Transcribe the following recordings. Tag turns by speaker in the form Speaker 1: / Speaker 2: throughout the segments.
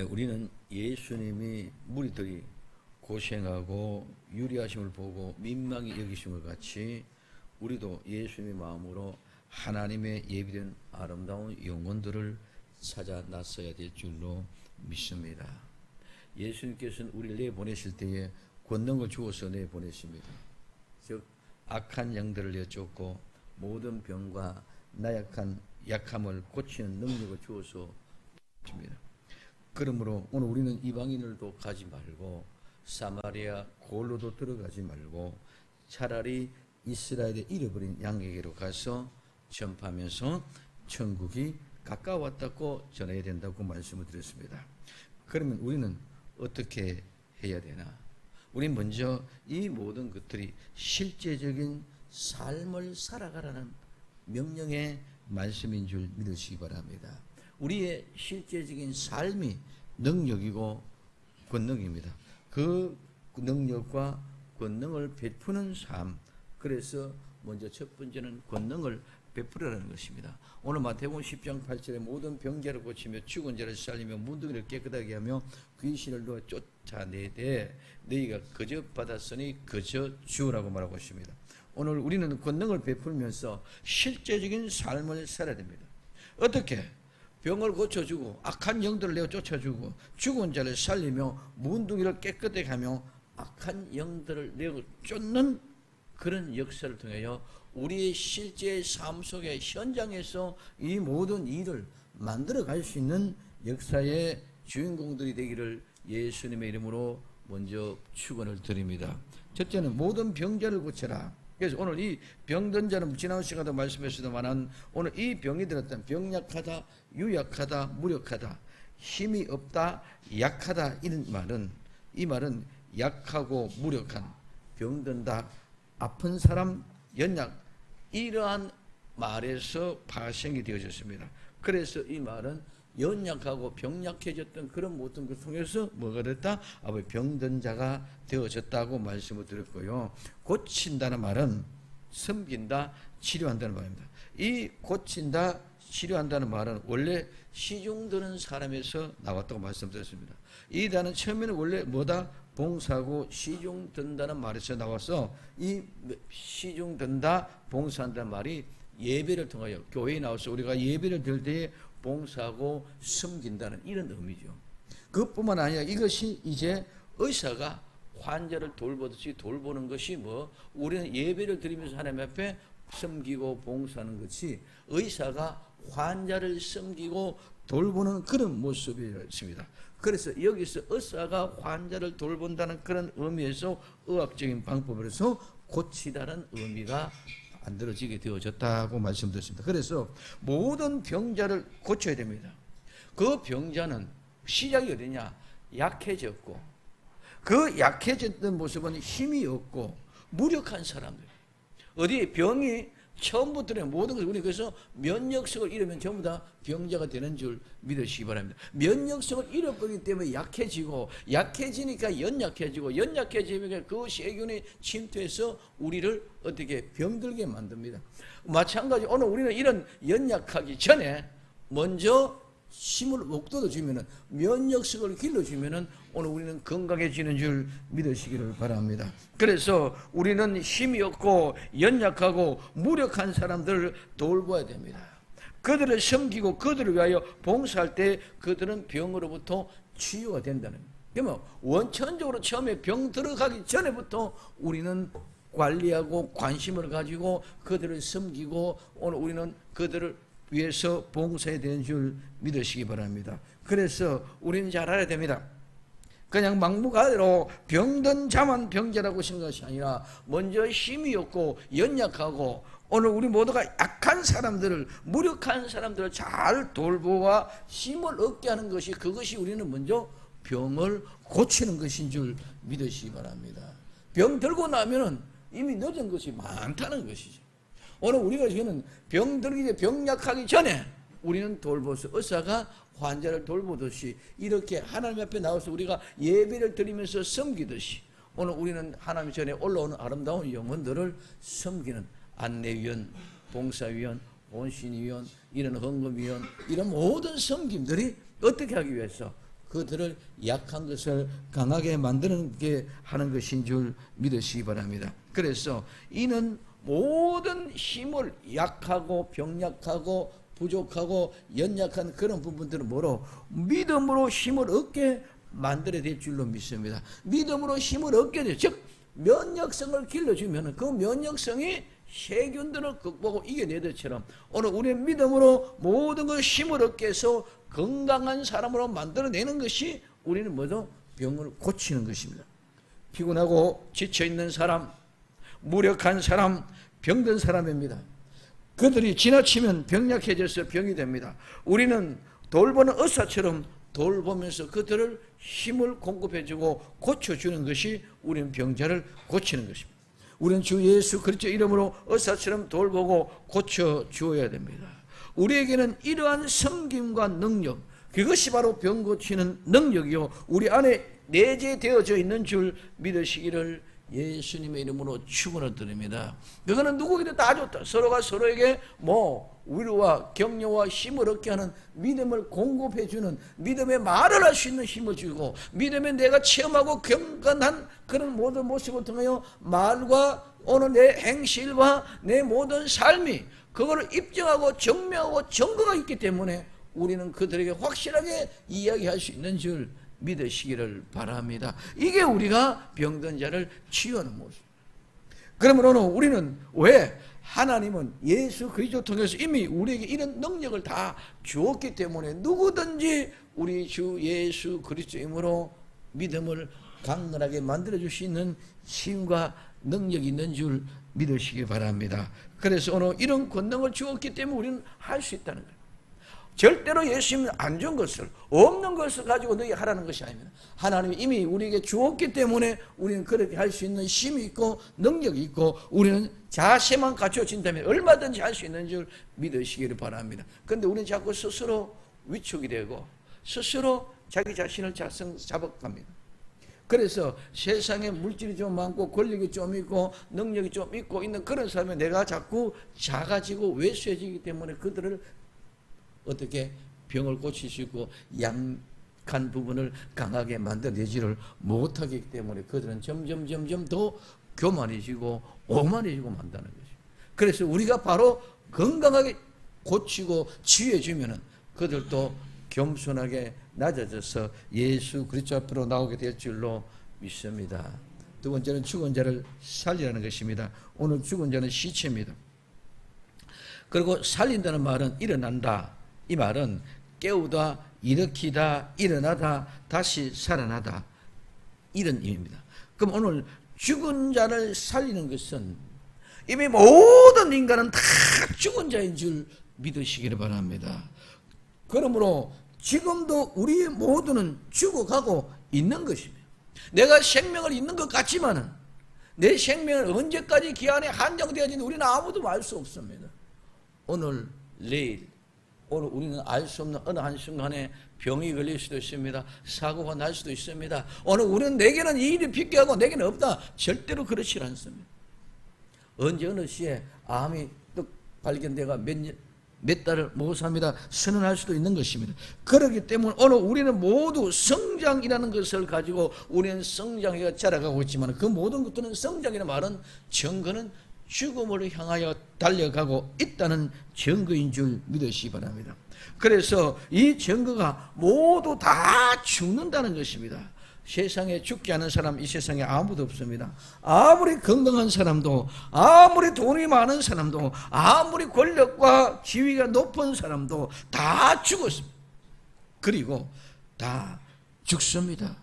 Speaker 1: 우리는 예수님이 무리들이 고생하고 유리하심을 보고 민망히 여기심을 같이 우리도 예수님의 마음으로 하나님의 예비된 아름다운 영혼들을 찾아 나서야 될 줄로 믿습니다. 예수님께서는 우리를 내보내실 때에 권능을 주어서 내보내십니다. 즉 악한 영들을 내쫓고 모든 병과 나약한 약함을 고치는 능력을 주어서 줍니다. 그러므로 오늘 우리는 이방인들도 가지 말고 사마리아 골로도 들어가지 말고 차라리 이스라엘의 잃어버린 양에게로 가서 전파하면서 천국이 가까웠다고 전해야 된다고 말씀을 드렸습니다. 그러면 우리는 어떻게 해야 되나? 우리 먼저 이 모든 것들이 실제적인 삶을 살아가라는 명령의 말씀인 줄 믿으시기 바랍니다. 우리의 실제적인 삶이 능력이고 권능입니다. 그 능력과 권능을 베푸는 삶. 그래서 먼저 첫 번째는 권능을 베풀으라는 것입니다. 오늘 마태복음 10장 8절에 모든 병자를 고치며 죽은 자를 살리며 문둥이를 깨끗하게 하며 귀신을 놓아 쫓아내되 너희가 거저 받았으니 거저 주우라고 말하고 있습니다. 오늘 우리는 권능을 베풀면서 실제적인 삶을 살아야 됩니다. 어떻게? 병을 고쳐주고 악한 영들을 내어 쫓아주고 죽은 자를 살리며 문둥이를 깨끗하게 하며 악한 영들을 내어 쫓는 그런 역사를 통하여 우리의 실제 삶 속의 현장에서 이 모든 일을 만들어 갈 수 있는 역사의 주인공들이 되기를 예수님의 이름으로 먼저 축원을 드립니다. 첫째는 모든 병자를 고쳐라. 그래서 오늘 이 병든 자는 지난 시간에도 말씀했습니다만 오늘 이 병이 들었던 병약하다, 유약하다, 무력하다, 힘이 없다, 약하다 이런 말은 이 말은 약하고 무력한, 병든다, 아픈 사람, 연약 이러한 말에서 파생이 되어졌습니다. 그래서 이 말은 연약하고 병약해졌던 그런 모든 것을 통해서 뭐가 됐다? 병든 자가 되어졌다고 말씀을 드렸고요. 고친다는 말은 섬긴다, 치료한다는 말입니다. 이 고친다, 치료한다는 말은 원래 시중 드는 사람에서 나왔다고 말씀드렸습니다. 이 단어는 처음에는 원래 뭐다? 봉사고 시중 든다는 말에서 나와서 이 시중 든다, 봉사한다는 말이 예배를 통하여 교회에 나와서 우리가 예배를 드릴 때에 봉사하고 섬긴다는 이런 의미죠. 그것뿐만 아니라 이것이 이제 의사가 환자를 돌보듯이 돌보는 것이 뭐 우리는 예배를 드리면서 하나님 앞에 섬기고 봉사하는 것이 의사가 환자를 섬기고 돌보는 그런 모습이었습니다. 그래서 여기서 의사가 환자를 돌본다는 그런 의미에서 의학적인 방법으로서 고치다는 의미가 만들어지게 되어졌다고 말씀드렸습니다. 그래서 모든 병자를 고쳐야 됩니다. 그 병자는 시작이 어디냐? 약해졌고 그 약해졌던 모습은 힘이 없고 무력한 사람들. 어디 병이 처음부터는 모든 것을 우리 그래서 면역성을 잃으면 전부 다 병자가 되는 줄 믿으시기 바랍니다. 면역성을 잃어버리기 때문에 약해지니까 연약해지니까 그 세균이 침투해서 우리를 어떻게 병들게 만듭니다. 마찬가지 오늘 우리는 이런 연약하기 전에 먼저 힘을 억도도 주면은 면역성을 길러주면은 오늘 우리는 건강해지는 줄 믿으시기를 바랍니다. 그래서 우리는 힘이 없고 연약하고 무력한 사람들을 돌봐야 됩니다. 그들을 섬기고 그들을 위하여 봉사할 때 그들은 병으로부터 치유가 된다는 거예요. 그러면 원천적으로 처음에 병 들어가기 전에부터 우리는 관리하고 관심을 가지고 그들을 섬기고 오늘 우리는 그들을 위해서 봉사해야 되는 줄 믿으시기 바랍니다. 그래서 우리는 잘 알아야 됩니다. 그냥 막무가내로 병든 자만 병자라고 생각하는 것이 아니라 먼저 힘이 없고 연약하고 오늘 우리 모두가 약한 사람들을 무력한 사람들을 잘 돌보아 힘을 얻게 하는 것이 그것이 우리는 먼저 병을 고치는 것인 줄 믿으시기 바랍니다. 병 들고 나면은 이미 늦은 것이 많다는 것이죠. 오늘 우리가 지금 병약하기 전에 우리는 돌보서 의사가 환자를 돌보듯이 이렇게 하나님 앞에 나와서 우리가 예배를 드리면서 섬기듯이 오늘 우리는 하나님 전에 올라오는 아름다운 영혼들을 섬기는 안내위원, 봉사위원, 본신위원, 이런 헌금위원 이런 모든 섬김들이 어떻게 하기 위해서 그들을 약한 것을 강하게 만드는 게 하는 것인 줄 믿으시기 바랍니다. 그래서 이는 모든 힘을 약하고 병약하고 부족하고 연약한 그런 부분들은 뭐로? 믿음으로 힘을 얻게 만들어야 될 줄로 믿습니다. 믿음으로 힘을 얻게 돼. 즉 면역성을 길러주면 그 면역성이 세균들을 극복하고 이겨내듯처럼 오늘 우리의 믿음으로 모든 걸 힘을 얻게 해서 건강한 사람으로 만들어내는 것이 우리는 뭐죠? 병을 고치는 것입니다. 피곤하고 지쳐있는 사람, 무력한 사람, 병든 사람입니다. 그들이 지나치면 병약해져서 병이 됩니다. 우리는 돌보는 의사처럼 돌보면서 그들을 힘을 공급해주고 고쳐주는 것이 우리는 병자를 고치는 것입니다. 우리는 주 예수 그리스도 이름으로 의사처럼 돌보고 고쳐주어야 됩니다. 우리에게는 이러한 섬김과 능력, 그것이 바로 병 고치는 능력이요 우리 안에 내재되어져 있는 줄 믿으시기를 예수님의 이름으로 축원을 드립니다. 그거는 누구에게도 다 좋다. 서로가 서로에게 위로와 격려와 힘을 얻게 하는 믿음을 공급해주는 믿음의 말을 할 수 있는 힘을 주고 믿음에 내가 체험하고 경건한 그런 모든 모습을 통하여 말과 오늘 내 행실과 내 모든 삶이 그거를 입증하고 증명하고 증거가 있기 때문에 우리는 그들에게 확실하게 이야기할 수 있는 줄 믿으시기를 바랍니다. 이게 우리가 병든 자를 치유하는 모습. 그러므로 우리는 왜? 하나님은 예수 그리스도 통해서 이미 우리에게 이런 능력을 다 주었기 때문에 누구든지 우리 주 예수 그리스도 이름으로 믿음을 강건하게 만들어줄 수 있는 힘과 능력이 있는 줄 믿으시기 바랍니다. 그래서 오늘 이런 권능을 주었기 때문에 우리는 할 수 있다는 거예요. 절대로 예수님은 안 준 것을, 없는 것을 가지고 너희 하라는 것이 아닙니다. 하나님이 이미 우리에게 주었기 때문에 우리는 그렇게 할 수 있는 힘이 있고 능력이 있고 우리는 자세만 갖춰진다면 얼마든지 할 수 있는 줄 믿으시기를 바랍니다. 그런데 우리는 자꾸 스스로 위축이 되고 스스로 자기 자신을 자극합니다. 그래서 세상에 물질이 좀 많고 권력이 좀 있고 능력이 좀 있고 있는 그런 사람이 내가 자꾸 작아지고 왜소해지기 때문에 그들을 어떻게 병을 고칠 수 있고 약한 부분을 강하게 만들어내지를 못하기 때문에 그들은 점점 더 교만해지고 오만해지고 만다는 것이죠. 그래서 우리가 바로 건강하게 고치고 치유해주면 그들도 겸손하게 낮아져서 예수 그리스도 앞으로 나오게 될 줄로 믿습니다. 두 번째는 죽은 자를 살리라는 것입니다. 오늘 죽은 자는 시체입니다. 그리고 살린다는 말은 일어난다. 이 말은 깨우다, 일으키다, 일어나다, 다시 살아나다 이런 의미입니다. 그럼 오늘 죽은 자를 살리는 것은 이미 모든 인간은 다 죽은 자인 줄 믿으시기를 바랍니다. 그러므로 지금도 우리 모두는 죽어가고 있는 것입니다. 내가 생명을 있는 것 같지만은 내 생명은 언제까지 기한에 한정되어지는지 우리는 아무도 알 수 없습니다. 오늘, 내일, 오늘 우리는 알 수 없는 어느 한순간에 병이 걸릴 수도 있습니다. 사고가 날 수도 있습니다. 오늘 우리는 내게는 이 일이 비껴하고 내게는 없다. 절대로 그렇지 않습니다. 언제 어느 시에 암이 또 발견되가 몇 달을 못 삽니다. 선언할 수도 있는 것입니다. 그렇기 때문에 오늘 우리는 모두 성장이라는 것을 가지고 우리는 성장해가 자라가고 있지만 그 모든 것들은 성장이라는 말은 증거는 죽음을 향하여 달려가고 있다는 증거인 줄 믿으시기 바랍니다. 그래서 이 증거가 모두 다 죽는다는 것입니다. 세상에 죽지 않은 사람 이 세상에 아무도 없습니다. 아무리 건강한 사람도 아무리 돈이 많은 사람도 아무리 권력과 지위가 높은 사람도 다 죽었습니다. 그리고 다 죽습니다.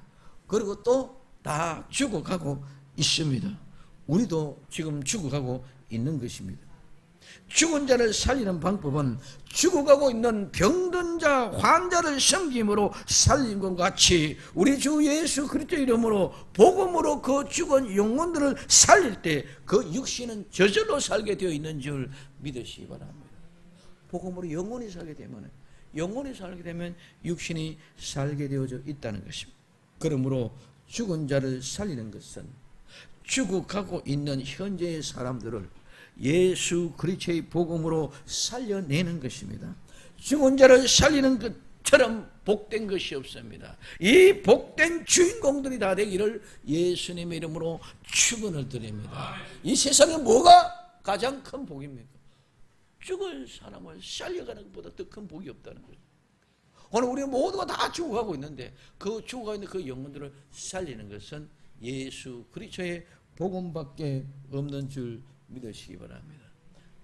Speaker 1: 그리고 또 다 죽어가고 있습니다. 우리도 지금 죽어가고 있는 것입니다. 죽은 자를 살리는 방법은 죽어가고 있는 병든 자, 환자를 섬김으로 살린 것 같이 우리 주 예수 그리스도 이름으로 복음으로 그 죽은 영혼들을 살릴 때 그 육신은 저절로 살게 되어 있는 줄 믿으시기 바랍니다. 복음으로 영혼이 살게 되면 육신이 살게 되어져 있다는 것입니다. 그러므로 죽은 자를 살리는 것은 죽어가고 있는 현재의 사람들을 예수 그리스도의 복음으로 살려내는 것입니다. 죽은 자를 살리는 것 처럼 복된 것이 없습니다. 이 복된 주인공들이 다 되기를 예수님의 이름으로 축원을 드립니다. 이 세상에 뭐가 가장 큰 복입니까? 죽을 사람을 살려가는 것보다 더 큰 복이 없다는 거죠. 오늘 우리 모두가 다 죽어가고 있는데 그 죽어가고 있는 그 영혼들을 살리는 것은 예수 그리스도의 복음밖에 없는 줄 믿으시기 바랍니다.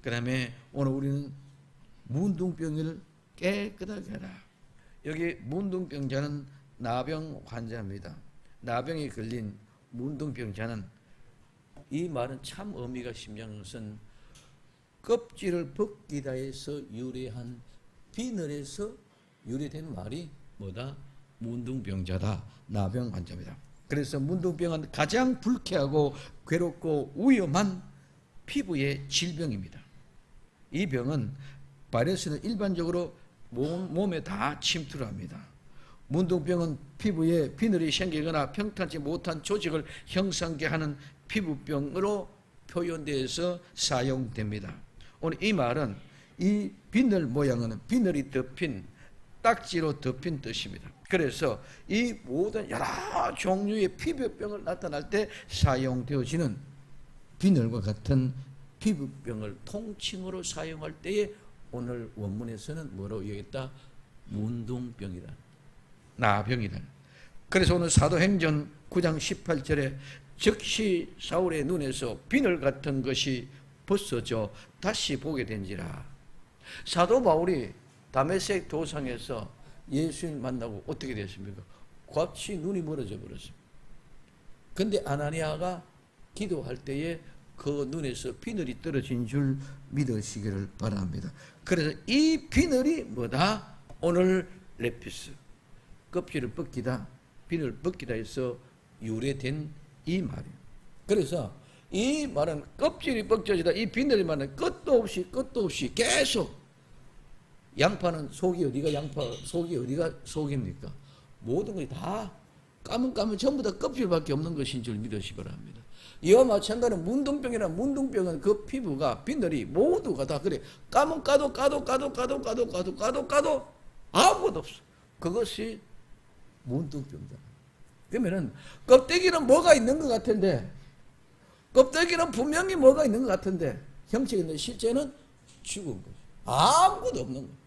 Speaker 1: 그 다음에 오늘 우리는 문둥병을 깨끗하게 하라. 여기 문둥병자는 나병 환자입니다. 나병에 걸린 문둥병자는, 이 말은 참 의미가 심장한 것은 껍질을 벗기다 해서 유래한 비늘에서 유래된 말이 뭐다? 문둥병자다, 나병 환자입니다. 그래서 문둥병은 가장 불쾌하고 괴롭고 위험한 피부의 질병입니다. 이 병은 바이러스는 일반적으로 몸에 다 침투를 합니다. 문둥병은 피부에 비늘이 생기거나 평탄치 못한 조직을 형성케 하는 피부병으로 표현되어서 사용됩니다. 오늘 이 말은 이 비늘 모양은 비늘이 덮인, 딱지로 덮인 뜻입니다. 그래서 이 모든 여러 종류의 피부병을 나타날 때 사용되어지는 비늘과 같은 피부병을 통칭으로 사용할 때에 오늘 원문에서는 뭐라고 얘기했다? 문둥병이다, 나병이다. 그래서 오늘 사도행전 9장 18절에 즉시 사울의 눈에서 비늘 같은 것이 벗어져 다시 보게 된지라. 사도 바울이 다메섹 도상에서 예수님 만나고 어떻게 됐습니까? 같이 눈이 멀어져 버렸습니다. 근데 아나니아가 기도할 때에 그 눈에서 비늘이 떨어진 줄 믿으시기를 바랍니다. 그래서 이 비늘이 뭐다? 오늘 레피스, 껍질을 벗기다, 비늘을 벗기다 해서 유래된 이 말이에요. 그래서 이 말은 껍질이 벗겨지다, 이 비늘이 말은 끝도 없이 계속, 양파는 속이 어디가 양파, 속이 어디가 속입니까? 모든 것이 다 까면 전부 다 껍질밖에 없는 것인 줄 믿으시기 바랍니다. 이와 마찬가지로 문둥병이란, 문둥병은 그 피부가, 비늘이 모두가 다 그래. 까도 아무것도 없어. 그것이 문둥병이다. 그러면은 껍데기는 뭐가 있는 것 같은데, 껍데기는 분명히 뭐가 있는 것 같은데, 형체인데 실제는 죽은 거죠. 아무것도 없는 거예요.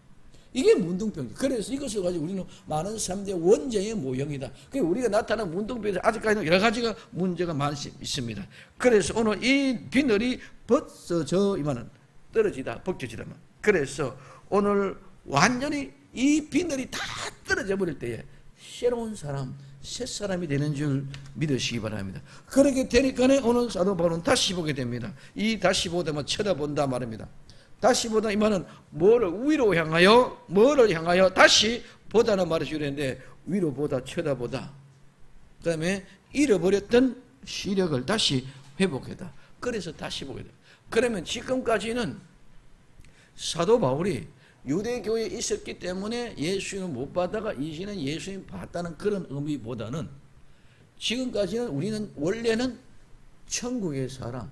Speaker 1: 이게 문둥병이죠. 그래서 이것을 가지고 우리는 많은 3대 원죄의 모형이다. 우리가 나타난 문둥병에 아직까지는 여러 가지가 문제가 많이 있습니다. 그래서 오늘 이 비늘이 벗어져, 이만은 떨어지다, 벗겨지다만. 그래서 오늘 완전히 이 비늘이 다 떨어져 버릴 때에 새로운 사람, 새 사람이 되는 줄 믿으시기 바랍니다. 그렇게 되니까 오늘 사도 바울은 다시 보게 됩니다. 이 다시 보다만 쳐다본다 말입니다. 다시 보다 이 말은 뭐를 위로 향하여, 뭐를 향하여 다시 보다는 말을 주는데, 위로 보다, 쳐다보다, 그 다음에 잃어버렸던 시력을 다시 회복하다. 그래서 다시 보게 돼. 그러면 지금까지는 사도 바울이 유대교에 있었기 때문에 예수님을 못 봤다가 이제는 예수님 봤다는 그런 의미보다는, 지금까지는 우리는 원래는 천국의 사람,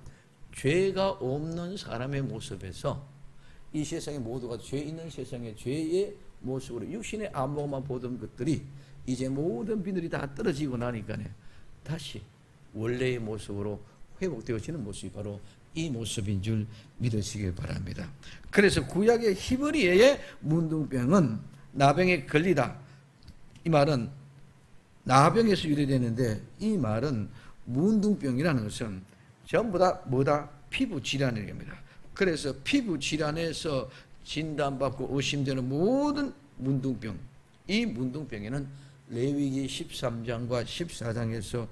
Speaker 1: 죄가 없는 사람의 모습에서 이 세상의 모두가 죄 있는 세상의 죄의 모습으로 육신의 안목만 보던 것들이 이제 모든 비늘이 다 떨어지고 나니까 다시 원래의 모습으로 회복되어지는 모습이 바로 이 모습인 줄 믿으시기 바랍니다. 그래서 구약의 히브리어의 문둥병은 나병에 걸리다, 이 말은 나병에서 유래되는데, 이 말은 문둥병이라는 것은 전부 다 뭐다? 피부 질환입니다. 그래서 피부 질환에서 진단받고 의심되는 모든 문둥병, 이 문둥병에는 레위기 13장과 14장에서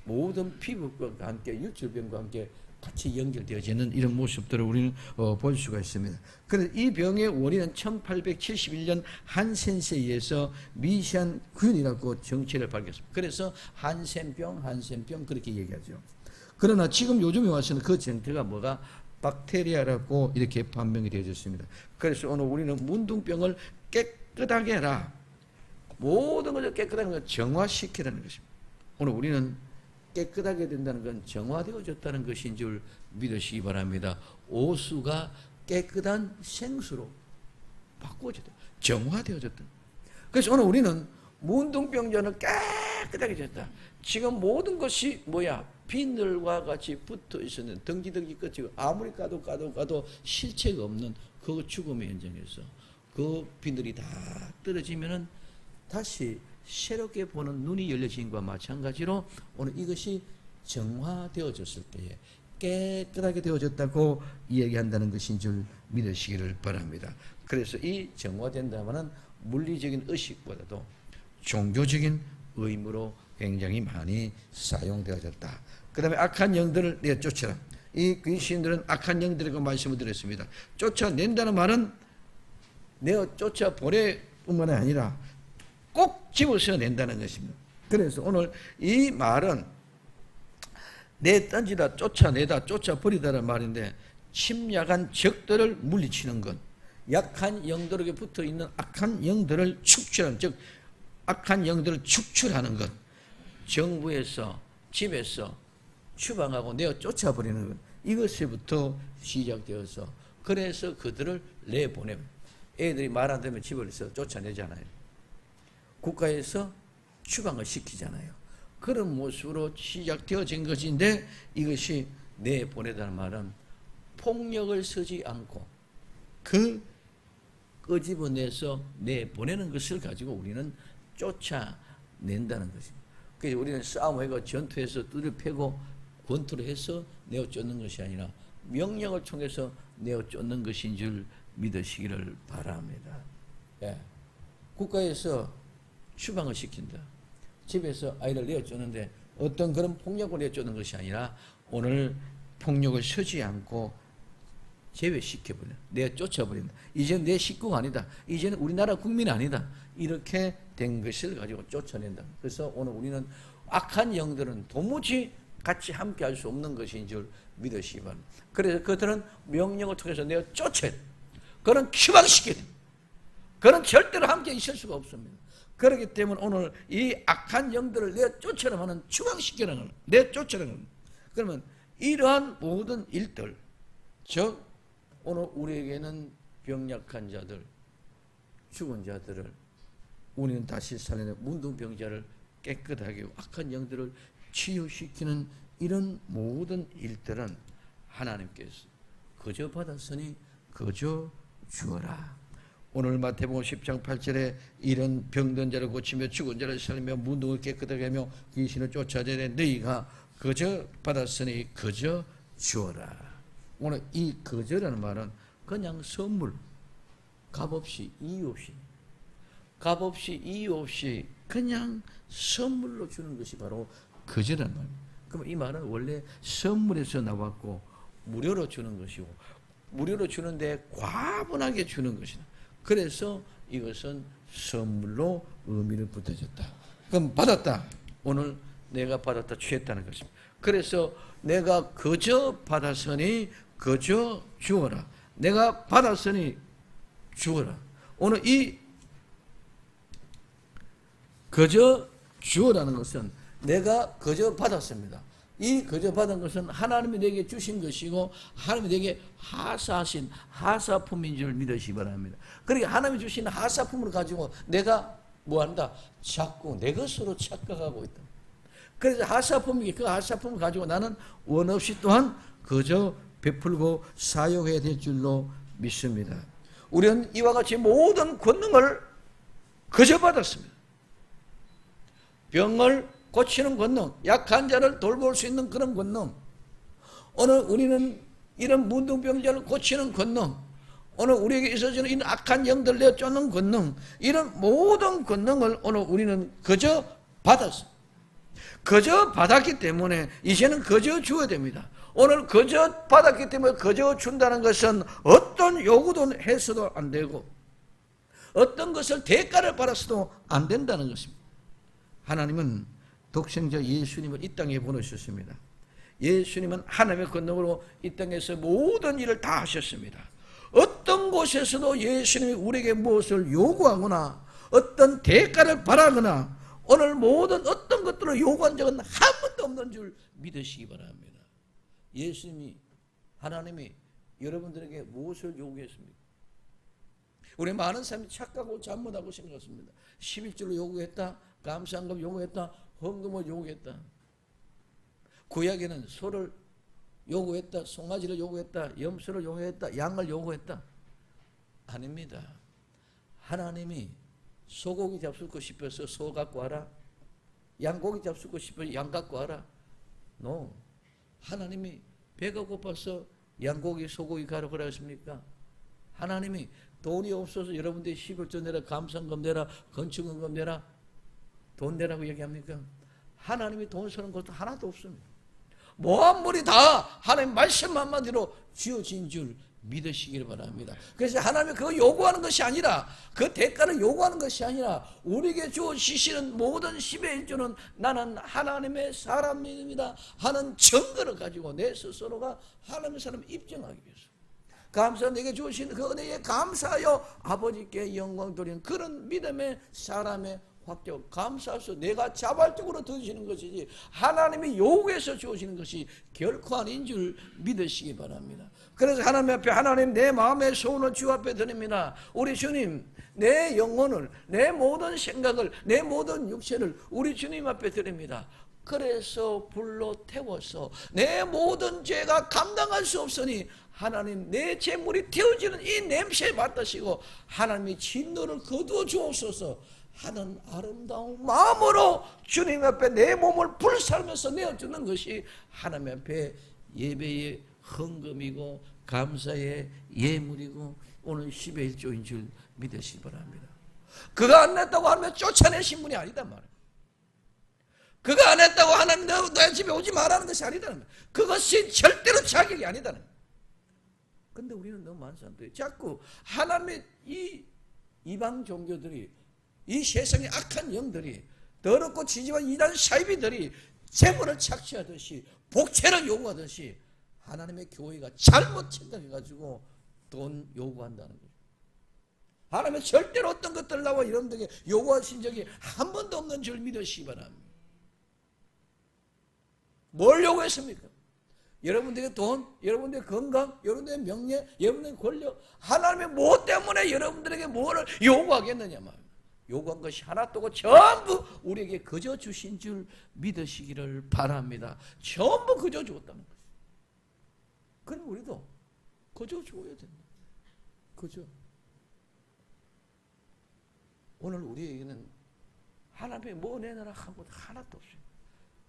Speaker 1: 모든 피부병과 함께 유출병과 함께 같이 연결되어지는 이런 모습들을 우리는 볼 수가 있습니다. 그래서 이 병의 원인은 1871년 한 센세이에서 미샨균이라고 정체를 밝혔습니다. 그래서 한센병 그렇게 얘기하죠. 그러나 지금 요즘에 와서는 그 정체가 뭐가? 박테리아라고 이렇게 판명이 되어졌습니다. 그래서 오늘 우리는 문둥병을 깨끗하게 해라. 모든 것을 깨끗하게 건 정화시키라는 것입니다. 오늘 우리는 깨끗하게 된다는 건 정화되어졌다는 것인 줄 믿으시기 바랍니다. 오수가 깨끗한 생수로 바꾸어졌다. 정화되어졌다. 그래서 오늘 우리는 문둥병자는 깨끗하게 졌다. 지금 모든 것이 뭐야? 비늘과 같이 붙어 있었는 덩기덩기 끝이고 아무리 까도 실체가 없는 그 죽음의 현장에서 그 비늘이 다 떨어지면은 다시 새롭게 보는 눈이 열려진 것과 마찬가지로 오늘 이것이 정화되어졌을 때에 깨끗하게 되어졌다고 이야기한다는 것인 줄 믿으시기를 바랍니다. 그래서 이 정화된다면은 물리적인 의식보다도 종교적인 의무로 굉장히 많이 사용되어졌다. 그 다음에 악한 영들을 내쫓아라. 이 귀신들은 악한 영들이라고 말씀을 드렸습니다. 쫓아낸다는 말은 내어 쫓아보내 뿐만 아니라 꼭 집어서 낸다는 것입니다. 그래서 오늘 이 말은 내 던지다, 쫓아내다, 쫓아버리다라는 말인데 침략한 적들을 물리치는 것, 약한 영들에게 붙어있는 악한 영들을 축출하는, 즉 악한 영들을 축출하는 것, 정부에서, 집에서 추방하고 내어 쫓아버리는 것, 이것에부터 시작되어서 그래서 그들을 내보냅니다. 애들이 말 안 되면 집에서 쫓아내잖아요. 국가에서 추방을 시키잖아요. 그런 모습으로 시작되어진 것인데 이것이 내보내다는 말은 폭력을 쓰지 않고 그 끄집어내서 내보내는 것을 가지고 우리는 쫓아낸다는 것입니다. 그래서 우리는 싸움하고 전투해서 뚜를 패고 권투를 해서 내어 쫓는 것이 아니라 명령을 통해서 내어 쫓는 것인 줄 믿으시기를 바랍니다. 예. 국가에서 추방을 시킨다. 집에서 아이를 내어 쫓는데 어떤 그런 폭력을 내어 쫓는 것이 아니라 오늘 폭력을 쓰지 않고 제외시켜버려. 내어 쫓아버린다. 이제는 내 식구가 아니다. 이제는 우리나라 국민이 아니다. 이렇게 된 것을 가지고 쫓아낸다. 그래서 오늘 우리는 악한 영들은 도무지 같이 함께 할 수 없는 것인 줄 믿으시기 바랍니다. 그래서 그들은 명령을 통해서 내어 쫓아야 돼. 그는 추방시켜야 돼. 그는 절대로 함께 있을 수가 없습니다. 그렇기 때문에 오늘 이 악한 영들을 내어 쫓아내면 추방시키는 거는 내어 쫓아내는 겁니다. 그러면 이러한 모든 일들, 즉 오늘 우리에게는 병약한 자들, 죽은 자들을 우리는 다시 살려내 문둥병자를 깨끗하게 악한 영들을 치유시키는 이런 모든 일들은 하나님께서 거저 받았으니 거저 주어라. 오늘 마태복음 10장 8절에 이런 병든 자를 고치며 죽은 자를 살리며 문둥을 깨끗하게 하며 귀신을 쫓아내되 너희가 거저 받았으니 거저 주어라. 오늘 이 거저라는 말은 그냥 선물, 값없이 이유 없이 그냥 선물로 주는 것이 바로 거저라는 말입니다. 그럼 이 말은 원래 선물에서 나왔고 무료로 주는 것이고 무료로 주는데 과분하게 주는 것이다. 그래서 이것은 선물로 의미를 붙여줬다. 그럼 받았다. 오늘 내가 받았다 취했다는 것입니다. 그래서 내가 거저 받았으니 거저 주어라. 내가 받았으니 주어라. 오늘 이 거저 주어라는 것은 내가 거저 받았습니다. 이 거저 받은 것은 하나님이 내게 주신 것이고 하나님이 내게 하사하신 하사품인 줄 믿으시기 바랍니다. 그러니까 하나님이 주신 하사품을 가지고 내가 뭐한다? 자꾸 내 것으로 착각하고 있다. 그래서 하사품이 그 하사품을 가지고 나는 원 없이 또한 거저 베풀고 사용해야 될 줄로 믿습니다. 우리는 이와 같이 모든 권능을 거저 받았습니다. 병을 고치는 권능, 약한 자를 돌볼 수 있는 그런 권능, 오늘 우리는 이런 문둥병자를 고치는 권능, 오늘 우리에게 있어지는 이런 악한 영들 내어 쫓는 권능, 이런 모든 권능을 오늘 우리는 거저 받았어요. 거저 받았기 때문에 이제는 거저 주어야 됩니다. 오늘 거저 받았기 때문에 거저 준다는 것은 어떤 요구도 해서도 안 되고 어떤 것을 대가를 받아서도 안 된다는 것입니다. 하나님은 독생자 예수님을 이 땅에 보내셨습니다. 예수님은 하나님의 권능으로 이 땅에서 모든 일을 다 하셨습니다. 어떤 곳에서도 예수님이 우리에게 무엇을 요구하거나 어떤 대가를 바라거나 오늘 모든 어떤 것들을 요구한 적은 한 번도 없는 줄 믿으시기 바랍니다. 예수님이 하나님이 여러분들에게 무엇을 요구했습니까? 우리 많은 사람이 착각하고 잘못하고 생각했습니다. 11조를 요구했다, 감사한금 요구했다, 헌금을 요구했다. 구약에는 소를 요구했다, 송아지를 요구했다, 염소를 요구했다, 양을 요구했다. 아닙니다. 하나님이 소고기 잡수고 싶어서 소 갖고 와라, 양고기 잡수고 싶어서 양 갖고 와라. No. 하나님이 배가 고파서 양고기 소고기 가라 그러십니까? 하나님이 돈이 없어서 여러분들이 11조 내라, 감사금 내라, 건축원금 내라, 돈 내라고 얘기합니까? 하나님이 돈 쓰는 것도 하나도 없습니다. 모함물이 다 하나님 말씀 한마디로 지어진 줄 믿으시기를 바랍니다. 그래서 하나님이 그거 요구하는 것이 아니라, 그 대가를 요구하는 것이 아니라, 우리에게 주시는 모든 10의 1조는 나는 하나님의 사람입니다 하는 증거를 가지고 내 스스로가 하나님의 사람을 입증하기 위해서, 감사, 내게 주신 그 은혜에 감사하여 아버지께 영광 돌리는 그런 믿음의 사람의 확정, 감사해서 내가 자발적으로 드시는 것이지 하나님이 요구해서 주시는 것이 결코 아닌 줄 믿으시기 바랍니다. 그래서 하나님 앞에, 하나님 내 마음의 소원을 주 앞에 드립니다. 우리 주님, 내 영혼을, 내 모든 생각을, 내 모든 육체를 우리 주님 앞에 드립니다. 그래서 불로 태워서 내 모든 죄가 감당할 수 없으니 하나님 내 재물이 태워지는 이 냄새에 맡으시고 하나님이 진노를 거두어 주옵소서 하는 아름다운 마음으로 주님 앞에 내 몸을 불살면서 내어주는 것이 하나님 앞에 예배의 헌금이고 감사의 예물이고 오늘 10의 1조인 줄 믿으시기 바랍니다. 그가 안 냈다고 하나님 쫓아내신 분이 아니다 말이에요. 그가 안 했다고 하나님 내 집에 오지 말라는 것이 아니다는 거예요. 그것이 절대로 자격이 아니다는 거예요. 근데 우리는 너무 많은 사람들이 자꾸 하나님의 이 이방 종교들이, 이 세상의 악한 영들이, 더럽고 지지한 이단 사이비들이 재물을 착취하듯이 복채를 요구하듯이 하나님의 교회가 잘못 생각해가지고 돈 요구한다는 거예요. 하나님은 절대로 어떤 것들 나와 이런 데게 요구하신 적이 한 번도 없는 줄 믿으시기 바랍니다. 뭘 요구했습니까? 여러분들의 돈, 여러분들의 건강, 여러분들의 명예, 여러분들의 권력, 하나님의 뭐 때문에 여러분들에게 뭐를 요구하겠느냐 말이에요. 요구한 것이 하나도 없고 전부 우리에게 거저 주신 줄 믿으시기를 바랍니다. 전부 거저 주었다는 거예요. 그럼 우리도 거저 주어야 된다. 거저. 오늘 우리에게는 하나님의 뭐 내놔라 한 것 하나도 없어요.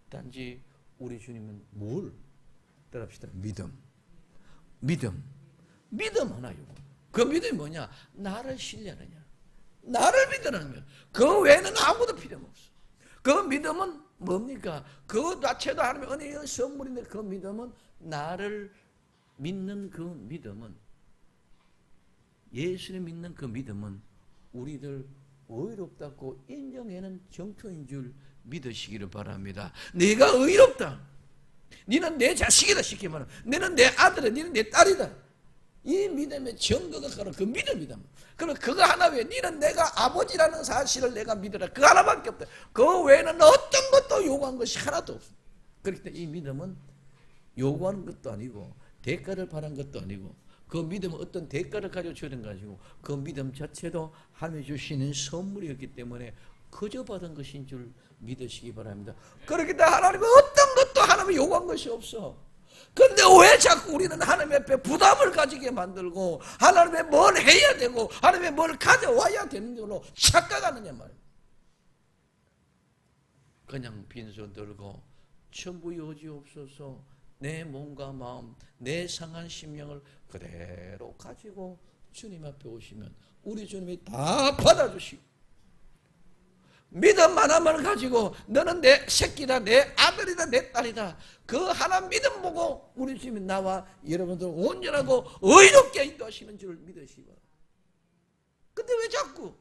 Speaker 1: 단지 우리 주님은 뭘 따라합시다. 믿음 하나 요구. 그 믿음이 뭐냐? 나를 신뢰하느냐, 나를 믿으라는 거예요. 그 외에는 아무도 필요 없어. 그 믿음은 뭡니까? 그 자체도 하나님의 은혜의 선물인데, 그 믿음은 나를 믿는 그 믿음은, 예수를 믿는 그 믿음은 우리들 의롭다고 인정하는 정표인 줄 믿으시기를 바랍니다. 네가 의롭다, 너는 내 자식이다, 쉽게 말하면 너는 내 아들이다, 너는 내 딸이다. 이 믿음의 증거가 바로 그 믿음이다. 그러면 그거 하나 외에 너는 내가 아버지라는 사실을 내가 믿으라, 그 하나밖에 없다. 그 외에는 어떤 것도 요구한 것이 하나도 없어. 그렇기 때문에 이 믿음은 요구하는 것도 아니고 대가를 바란 것도 아니고, 그 믿음은 어떤 대가를 가지고 주는 것이고, 그 믿음 자체도 하나님이 주시는 선물이었기 때문에 거저 받은 것인 줄 믿으시기 바랍니다. 그렇기 때문에 하나님은 어떤 것도 하나님이 요구한 것이 없어. 그런데 왜 자꾸 우리는 하나님 앞에 부담을 가지게 만들고 하나님의 뭘 해야 되고 하나님의 뭘 가져와야 되는 걸로 착각하느냐 말이에요. 그냥 빈손 들고 전부 여지없어서 내 몸과 마음, 내 상한 심령을 그대로 가지고 주님 앞에 오시면 우리 주님이 다 받아주시고, 믿음 하나만 가지고 너는 내 새끼다, 내 아들이다, 내 딸이다, 그 하나 믿음 보고 우리 주님이 나와 여러분들 온전하고 의롭게 인도하시는 줄 믿으시기 바랍니다. 근데 왜 자꾸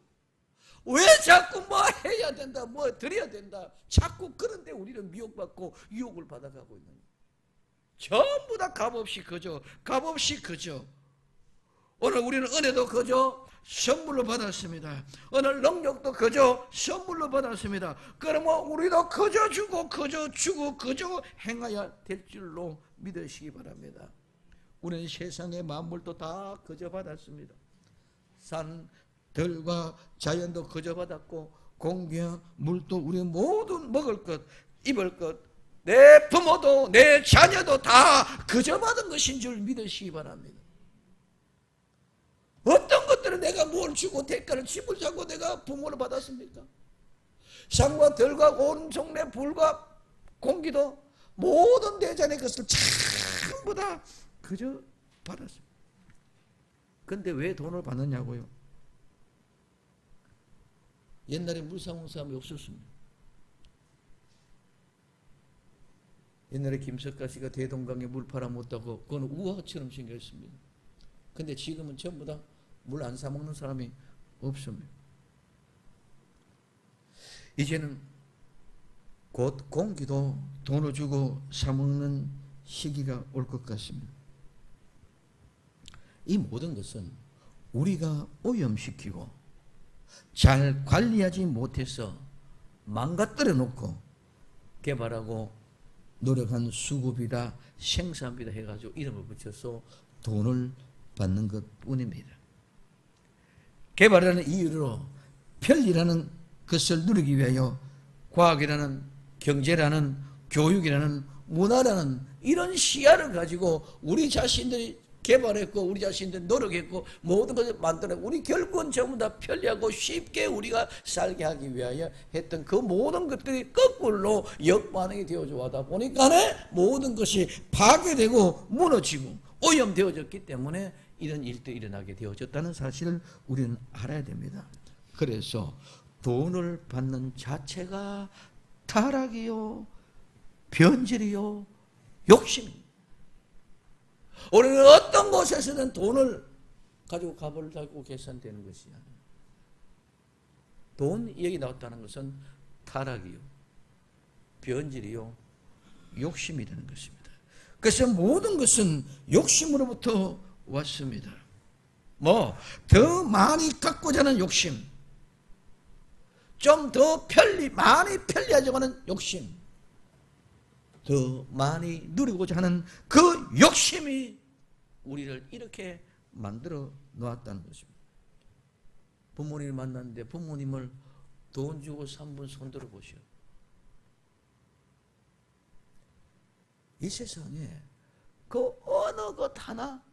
Speaker 1: 뭐 해야 된다, 뭐 드려야 된다, 자꾸 그런데 우리는 미혹받고 유혹을 받아가고 있는 거예요. 전부 다 값없이 그저, 값없이 그저. 오늘 우리는 은혜도 그저 선물로 받았습니다. 오늘 능력도 그저 선물로 받았습니다. 그러면 우리도 그저 주고 그저 행해야 될 줄로 믿으시기 바랍니다. 우리는 세상의 만물도 다 그저 받았습니다. 산들과 자연도 그저 받았고 공기와 물도 우리 모든 먹을 것, 입을 것, 내 부모도 내 자녀도 다 그저 받은 것인 줄 믿으시기 바랍니다. 어떤 것들은 내가 뭘 주고 대가를 집을 사고 내가 부모를 받았습니까? 산과 들과 온 동네 불과 공기도 모든 내 자녀의 것을 전부 다 그저 받았습니다. 근데 왜 돈을 받느냐고요? 옛날에 물 사온 사람이 없었습니다. 옛날에 김석가 씨가 대동강에 물 팔아 먹다고 그건 우화처럼 생겼습니다. 근데 지금은 전부 다 물 안 사 먹는 사람이 없습니다. 이제는 곧 공기도 돈을 주고 사 먹는 시기가 올 것 같습니다. 이 모든 것은 우리가 오염시키고 잘 관리하지 못해서 망가뜨려 놓고 개발하고 노력한 수급이다 생산비다 해가지고 이름을 붙여서 돈을 받는 것뿐입니다. 개발하는 이유로 편리라는 것을 누리기 위하여 과학이라는 경제라는 교육이라는 문화라는 이런 시야를 가지고 우리 자신들이 개발했고 우리 자신들이 노력했고 모든 것을 만들었고 우리 결국은 전부 다 편리하고 쉽게 우리가 살게 하기 위하여 했던 그 모든 것들이 거꾸로 역반응이 되어져 와다 보니까 모든 것이 파괴되고 무너지고 오염되어졌기 때문에 이런 일도 일어나게 되어졌다는 사실을 우리는 알아야 됩니다. 그래서 돈을 받는 자체가 타락이요, 변질이요, 욕심입니다. 우리는 어떤 곳에서는 돈을 가지고 값을 달고 계산되는 것이 아니에요. 돈 얘기 나왔다는 것은 타락이요, 변질이요, 욕심이라는 것입니다. 그래서 모든 것은 욕심으로부터 왔습니다. 더 많이 갖고자 하는 욕심, 좀 더 많이 편리하자고 하는 욕심, 더 많이 누리고자 하는 그 욕심이 우리를 이렇게 만들어 놓았다는 것입니다. 부모님을 만났는데 부모님을 돈 주고 3분 손들어 보시오. 이 세상에 그 어느 것 하나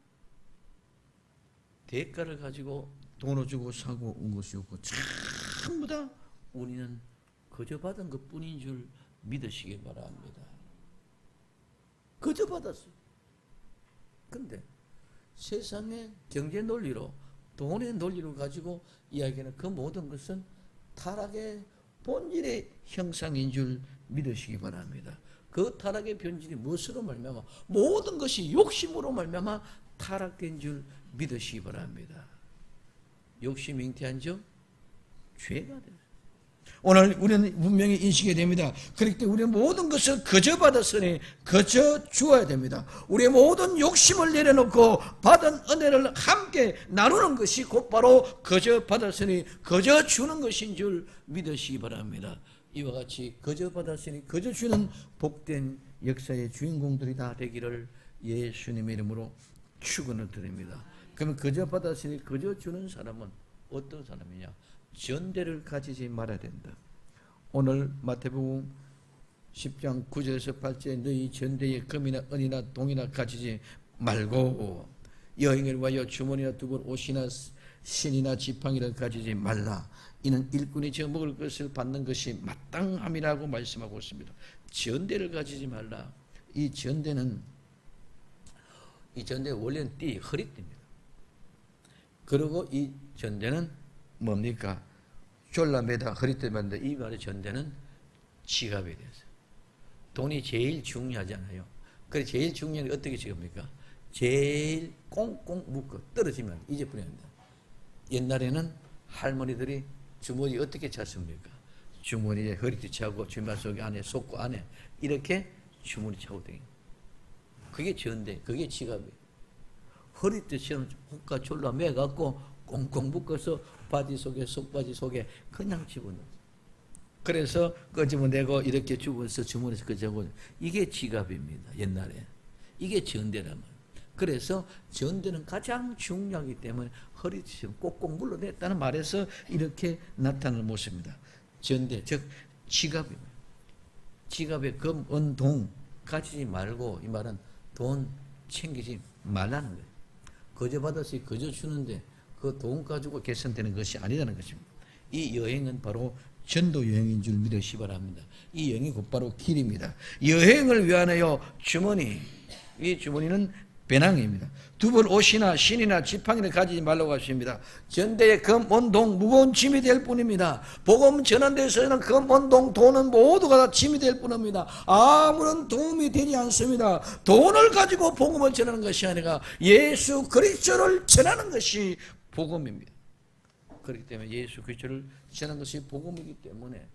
Speaker 1: 대가를 가지고 돈을 주고 사고 온 것이 없고 전부 다 우리는 그저 받은 것뿐인 줄 믿으시기 바랍니다. 그저 받았어요. 근데 세상의 경제 논리로 돈의 논리로 가지고 이야기하는 그 모든 것은 타락의 본질의 형상인 줄 믿으시기 바랍니다. 그 타락의 본질이 무엇으로 말미암아 모든 것이 욕심으로 말미암아 타락된 줄 믿으시기 바랍니다. 욕심이 잉태한 적 죄가 돼요. 오늘 우리는 분명히 인식해야 됩니다. 그렇기 때문에 우리는 모든 것을 거저 받았으니 거저 주어야 됩니다. 우리의 모든 욕심을 내려놓고 받은 은혜를 함께 나누는 것이 곧바로 거저 받았으니 거저 주는 것인 줄 믿으시기 바랍니다. 이와 같이 거저 받았으니 거저 주는 복된 역사의 주인공들이 다 되기를 예수님의 이름으로 축원을 드립니다. 그러면 거저 받았으니 거저 주는 사람은 어떤 사람이냐? 전대를 가지지 말아야 된다. 오늘 마태복음 10장 9절에서 8절에 너희 전대에 금이나 은이나 동이나 가지지 말고 여행을 위하여 주머니나 두번 옷이나 신이나 지팡이를 가지지 말라. 이는 일꾼이 저 먹을 것을 받는 것이 마땅함이라고 말씀하고 있습니다. 전대를 가지지 말라. 이 전대 원래는 허리띠입니다. 그리고 이 전대는 뭡니까? 졸라매다 허리띠 만다. 이 말의 전대는 지갑이 됐어요. 돈이 제일 중요하잖아요. 그래 제일 중요한 게 어떻게 지갑입니까? 제일 꽁꽁 묶어 떨어지면 잊어버려야 합니다. 옛날에는 할머니들이 주머니 어떻게 찼습니까? 주머니에 허리띠 차고 주말 속에 안에 속고 안에 이렇게 주머니 차고 다니는. 그게 전대, 그게 지갑이에요. 허리띠처럼 호가 졸라 매갖고 꽁꽁 묶어서 바지 속에 속바지 속에 그냥 집어넣어. 그래서 끄집어내고 이렇게 주워서 주머니에서 끄집어내고 이게 지갑입니다. 옛날에 이게 전대란 말이에요. 그래서 전대는 가장 중요하기 때문에 허리처럼 꼭꼭 물러냈다는 말에서 이렇게 나타나는 모습입니다. 전대, 즉 지갑입니다. 지갑에 금, 은, 동 가지지 말고, 이 말은 돈 챙기지 말라는 거예요. 거저 받았으니 거저 주는데 그 돈 가지고 개선되는 것이 아니라는 것입니다. 이 여행은 바로 전도 여행인 줄 믿으시 바랍니다. 이 여행이 곧바로 길입니다. 여행을 위하여 주머니, 이 주머니는 배낭입니다. 두벌 옷이나 신이나 지팡이를 가지지 말라고 하십니다. 전대에 금, 은, 동 무거운 짐이 될 뿐입니다. 복음 전하는 데서는 금, 은, 동, 돈은 모두가 다 짐이 될 뿐입니다. 아무런 도움이 되지 않습니다. 돈을 가지고 복음을 전하는 것이 아니라 예수 그리스도를 전하는 것이 복음입니다. 그렇기 때문에 예수 그리스도를 전하는 것이 복음이기 때문에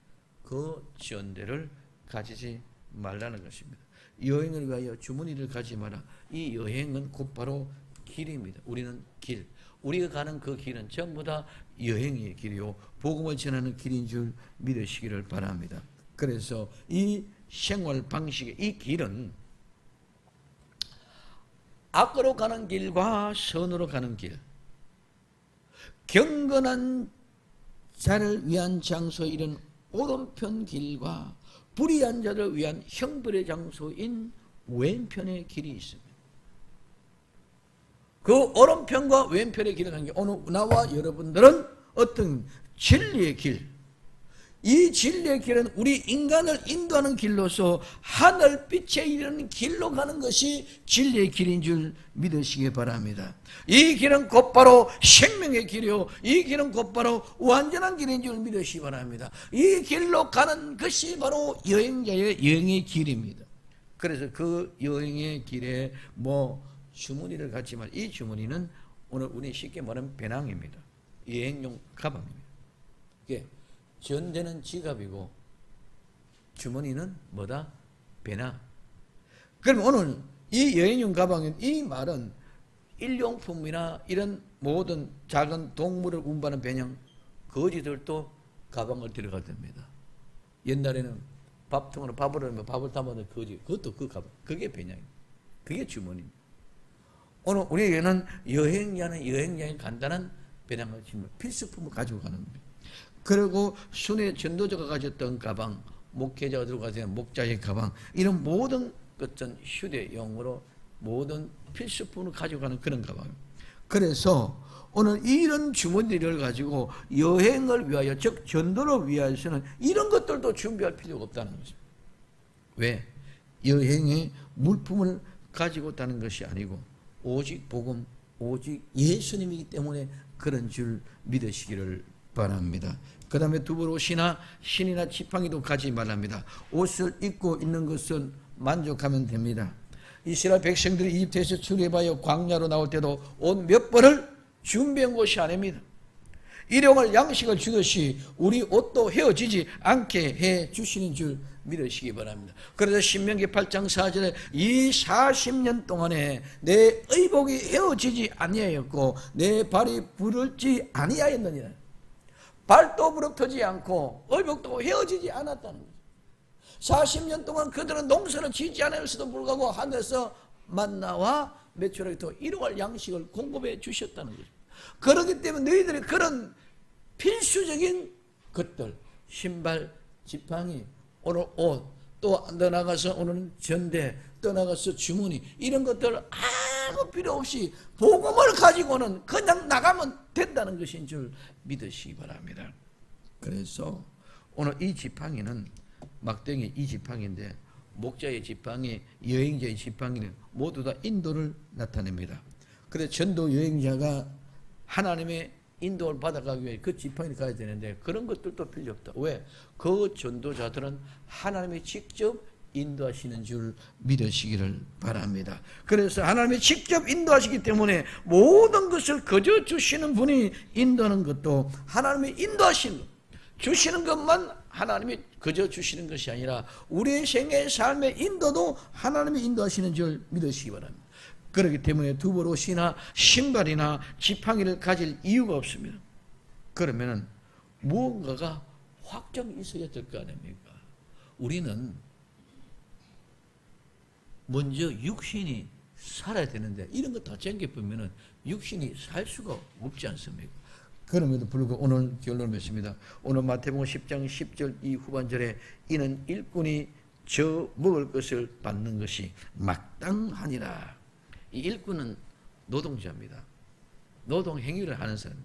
Speaker 1: 그 전대를 가지지 말라는 것입니다. 여행을 위하여 주머니를 가지 마라. 이 여행은 곧바로 길입니다. 우리는 길. 우리가 가는 그 길은 전부 다 여행의 길이요, 복음을 전하는 길인 줄 믿으시기를 바랍니다. 그래서 이 생활 방식의 이 길은 악으로 가는 길과 선으로 가는 길, 경건한 자를 위한 장소에 이른 오른편 길과 불의한 자를 위한 형벌의 장소인 왼편의 길이 있습니다. 그 오른편과 왼편의 길을 가는 게 오늘 나와 여러분들은 어떤 진리의 길, 이 진리의 길은 우리 인간을 인도하는 길로서 하늘빛에 이르는 길로 가는 것이 진리의 길인 줄 믿으시기 바랍니다. 이 길은 곧바로 생명의 길이요, 이 길은 곧바로 완전한 길인 줄 믿으시기 바랍니다. 이 길로 가는 것이 바로 여행자의 여행의 길입니다. 그래서 그 여행의 길에 주머니를 갖지 말. 이 주머니는 오늘 우리 쉽게 말하면 배낭입니다. 여행용 가방입니다. 이게 전대는 지갑이고 주머니는 뭐다? 배낭. 그럼 오늘 이 여행용 가방인 이 말은 일용품이나 이런 모든 작은 동물을 운반하는 배낭, 거지들도 가방을 들어가야 됩니다. 옛날에는 밥통으로 밥을 하면 밥을 담아놓은 거지, 그것도 그 가방, 그게 배낭입니다. 그게 주머니입니다. 오늘 우리에게는 여행자의 간단한 배낭을 지면 필수품을 가지고 가는 겁니다. 그리고 순회 전도자가 가졌던 가방, 목회자가 들고 가진 목자의 가방, 이런 모든 것은 휴대용으로 모든 필수품을 가지고 가는 그런 가방입니다. 그래서 오늘 이런 주머니를 가지고 여행을 위하여, 즉 전도를 위하여서는 이런 것들도 준비할 필요가 없다는 것입니다. 왜? 여행의 물품을 가지고 있다는 것이 아니고 오직 복음, 오직 예수님이기 때문에 그런 줄 믿으시기를 바랍니다. 그 다음에 두벌 옷이나 신이나 지팡이도 가지 말랍니다. 옷을 입고 있는 것은 만족하면 됩니다. 이스라엘 백성들이 이집트에서 출애굽하여 광야로 나올 때도 옷 몇 벌을 준비한 것이 아닙니다. 일용할 양식을 주듯이 우리 옷도 헤어지지 않게 해 주시는 줄 믿으시기 바랍니다. 그래서 신명기 8장 4절에 이 40년 동안에 내 의복이 헤어지지 아니하였고 내 발이 부르지 아니하였느니라. 발도 부럽터지 않고 의복도 헤어지지 않았다는 거죠. 40년 동안 그들은 농사를 지지 않았음에도 불구하고 하늘에서 만나와 메추라기 또 일용할 양식을 공급해 주셨다는 거죠. 그렇기 때문에 너희들이 그런 필수적인 것들, 신발, 지팡이, 오늘 옷, 또 떠나가서 오늘은 전대, 떠나가서 주머니, 이런 것들 아무 필요 없이 복음을 가지고는 그냥 나가면 된다는 것인 줄 믿으시기 바랍니다. 그래서 오늘 이 지팡이는 막대기 이 지팡이인데 목자의 지팡이, 여행자의 지팡이는 모두 다 인도를 나타냅니다. 그래서 전도 여행자가 하나님의 인도를 받아가기 위해 그 지팡이를 가야 되는데 그런 것들도 필요 없다. 왜? 그 전도자들은 하나님이 직접 인도하시는 줄 믿으시기를 바랍니다. 그래서 하나님이 직접 인도하시기 때문에 모든 것을 거저 주시는 분이 인도하는 것도 하나님이 인도하시는 것, 주시는 것만 하나님이 거저 주시는 것이 아니라 우리의 생애의 삶의 인도도 하나님이 인도하시는 줄 믿으시기 바랍니다. 그렇기 때문에 두벌 옷이나 신발이나 지팡이를 가질 이유가 없습니다. 그러면은 무언가가 확정이 있어야 될 거 아닙니까? 우리는 먼저 육신이 살아야 되는데 이런 거 다 챙겨보면은 육신이 살 수가 없지 않습니까? 그럼에도 불구하고 오늘 결론 맺습니다. 오늘 마태복음 10장 10절 이 후반절에 이는 일꾼이 저 먹을 것을 받는 것이 마땅하니라. 이 일꾼은 노동자입니다. 노동 행위를 하는 사람.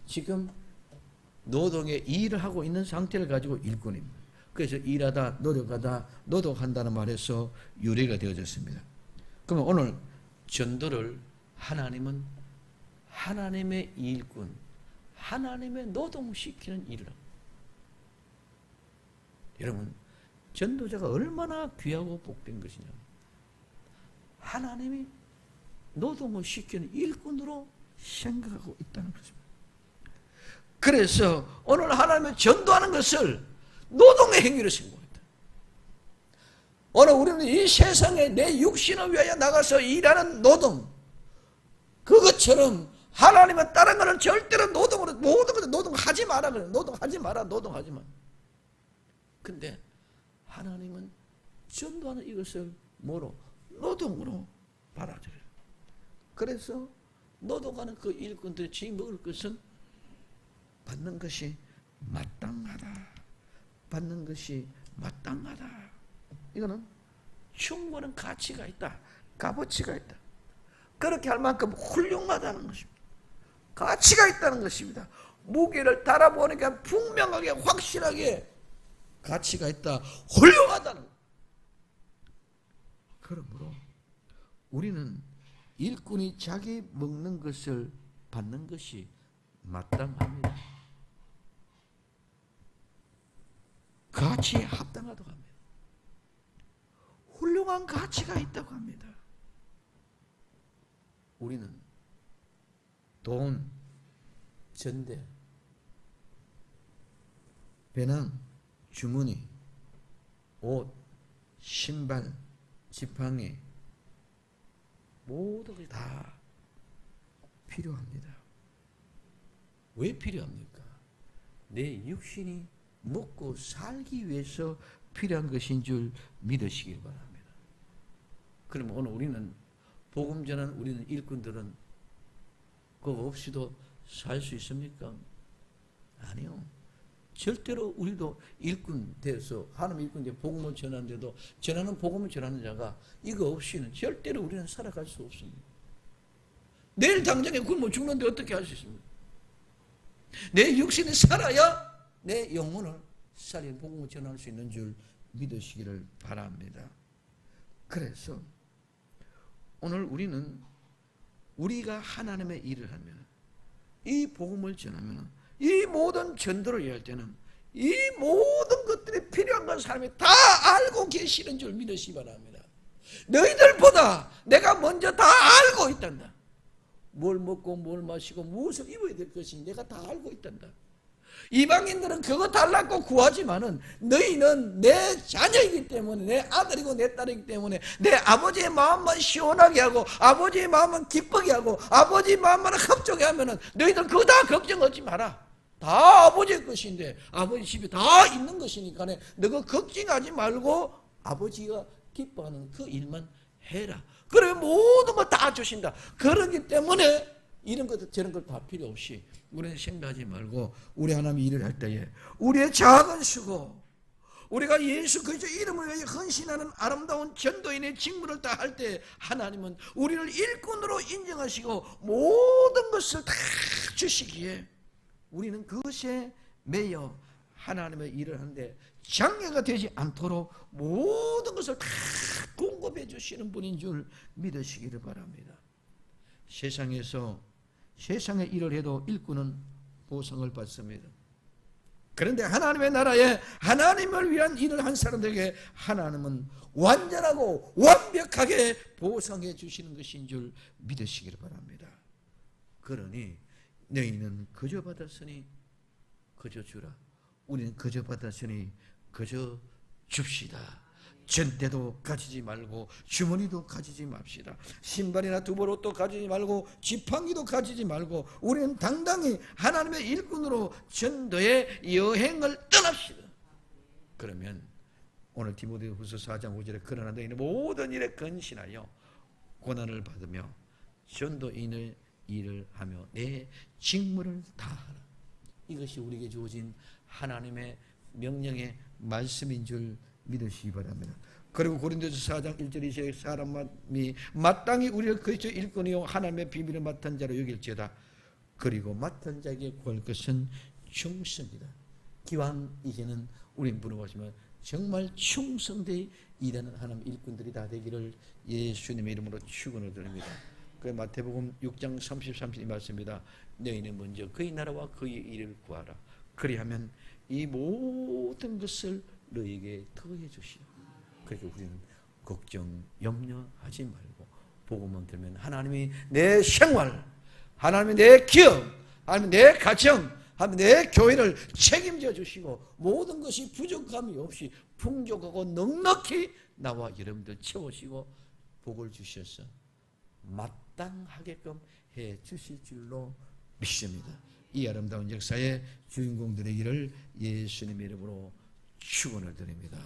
Speaker 1: 지금 노동의 일을 하고 있는 상태를 가지고 일꾼입니다. 그래서 일하다, 노력하다, 노동한다는 말에서 유래가 되어졌습니다. 그러면 오늘 전도를 하나님은 하나님의 일꾼, 하나님의 노동시키는 일을 합니다. 여러분, 전도자가 얼마나 귀하고 복된 것이냐. 하나님이 노동을 시키는 일꾼으로 생각하고 있다는 것입니다. 그래서 오늘 하나님의 전도하는 것을 노동의 행위로 생각합니다. 오늘 우리는 이 세상에 내 육신을 위하여 나가서 일하는 노동, 그것처럼 하나님은 다른 것은 절대로 노동으로, 모든 것을 노동하지 마라 그래요. 노동하지 마라, 노동하지 마. 근데 하나님은 전도하는 이것을 뭐로? 노동으로 받아들여요. 그래서 노동하는 그 일꾼들이 지 먹을 것은 받는 것이 마땅하다. 받는 것이 마땅하다. 이거는 충분한 가치가 있다. 값어치가 있다. 그렇게 할 만큼 훌륭하다는 것입니다. 가치가 있다는 것입니다. 무게를 달아보니까 분명하게 확실하게 가치가 있다. 훌륭하다는 것. 그러므로 우리는 일꾼이 자기 먹는 것을 받는 것이 마땅합니다. 가치에 합당하다고 합니다. 훌륭한 가치가 있다고 합니다. 우리는 돈, 전대, 배낭, 주머니, 옷, 신발, 지팡이 모든 것이 다 필요합니다. 왜 필요합니까? 내 육신이 먹고 살기 위해서 필요한 것인 줄 믿으시길 바랍니다. 그러면 오늘 우리는 복음 전하는 우리는 일꾼들은 그거 없이도 살 수 있습니까? 아니요. 절대로 우리도 일꾼 돼서 하나님 일꾼 돼 복음을 전하는데도 전하는 복음을 전하는 자가 이거 없이는 절대로 우리는 살아갈 수 없습니다. 내일 당장에 굶어 죽는데 어떻게 할 수 있습니까? 내 육신이 살아야 내 영혼을 살린 복음을 전할 수 있는 줄 믿으시기를 바랍니다. 그래서 오늘 우리는 우리가 하나님의 일을 하면 이 복음을 전하면 이 모든 전도를 위할 때는 이 모든 것들이 필요한 건 사람이 다 알고 계시는 줄 믿으시기 바랍니다. 너희들보다 내가 먼저 다 알고 있단다. 뭘 먹고 뭘 마시고 무엇을 입어야 될 것인지 내가 다 알고 있단다. 이방인들은 그거 달라고 구하지만은 너희는 내 자녀이기 때문에 내 아들이고 내 딸이기 때문에 내 아버지의 마음만 시원하게 하고 아버지의 마음만 기쁘게 하고 아버지의 마음만 합족해 하면은 너희들 그거 다 걱정하지 마라. 다 아버지의 것인데 아버지 집에 다 있는 것이니까 너가 걱정하지 말고 아버지가 기뻐하는 그 일만 해라. 그러면 모든 걸 다 주신다. 그렇기 때문에 이런 것들 저런 걸 다 필요 없이 우리는 생각하지 말고 우리 하나님이 일을 할 때에 우리의 작은 수고 우리가 예수 그리스도 이름을 위해 헌신하는 아름다운 전도인의 직무를 다 할 때 하나님은 우리를 일꾼으로 인정하시고 모든 것을 다 주시기에 우리는 그것에 매여 하나님의 일을 하는데 장애가 되지 않도록 모든 것을 다 공급해 주시는 분인 줄 믿으시기를 바랍니다. 세상에 일을 해도 일꾼은 보상을 받습니다. 그런데 하나님의 나라에 하나님을 위한 일을 한 사람들에게 하나님은 완전하고 완벽하게 보상해 주시는 것인 줄 믿으시기를 바랍니다. 그러니 너희는 거저 받았으니 거저 주라. 우리는 거저 받았으니 거저 줍시다. 전대도 가지지 말고 주머니도 가지지 맙시다. 신발이나 두벌 옷도 가지지 말고 지팡이도 가지지 말고 우리는 당당히 하나님의 일꾼으로 전도의 여행을 떠납시다. 그러면 오늘 디모데후서 4장 5절에 그러나 너희는 모든 일에 근신하여 고난을 받으며 전도인의 일을 하며 내 직무를 다하라. 이것이 우리에게 주어진 하나님의 명령의 말씀인 줄 믿으시기 바랍니다. 그리고 고린도서 4장 1절 2절에 사람이 마땅히 우리를 그리스도 일꾼이요 하나님의 비밀을 맡은 자로 여길지어다. 그리고 맡은 자에게 구할 것은 충성이다. 기왕 이제는 우린 부르시면 정말 충성되이 일하는 하나님 일꾼들이 다 되기를 예수님의 이름으로 축원을 드립니다. 그 마태복음 6장 33절 말씀입니다. 너희는 먼저 그의 나라와 그의 일을 구하라. 그리하면 이 모든 것을 너희에게 더해 주시오. 그러니까 우리는 걱정, 염려하지 말고 복음만 들면 하나님이 내 생활, 하나님이 내 기업, 하나님이 내 가정, 하나님이 내 교회를 책임져 주시고 모든 것이 부족함이 없이 풍족하고 넉넉히 나와 여러분들 채우시고 복을 주셔서 마땅하게끔 해 주실 줄로 믿습니다. 이 아름다운 역사의 주인공 되기를 예수님의 이름으로 축원을 드립니다.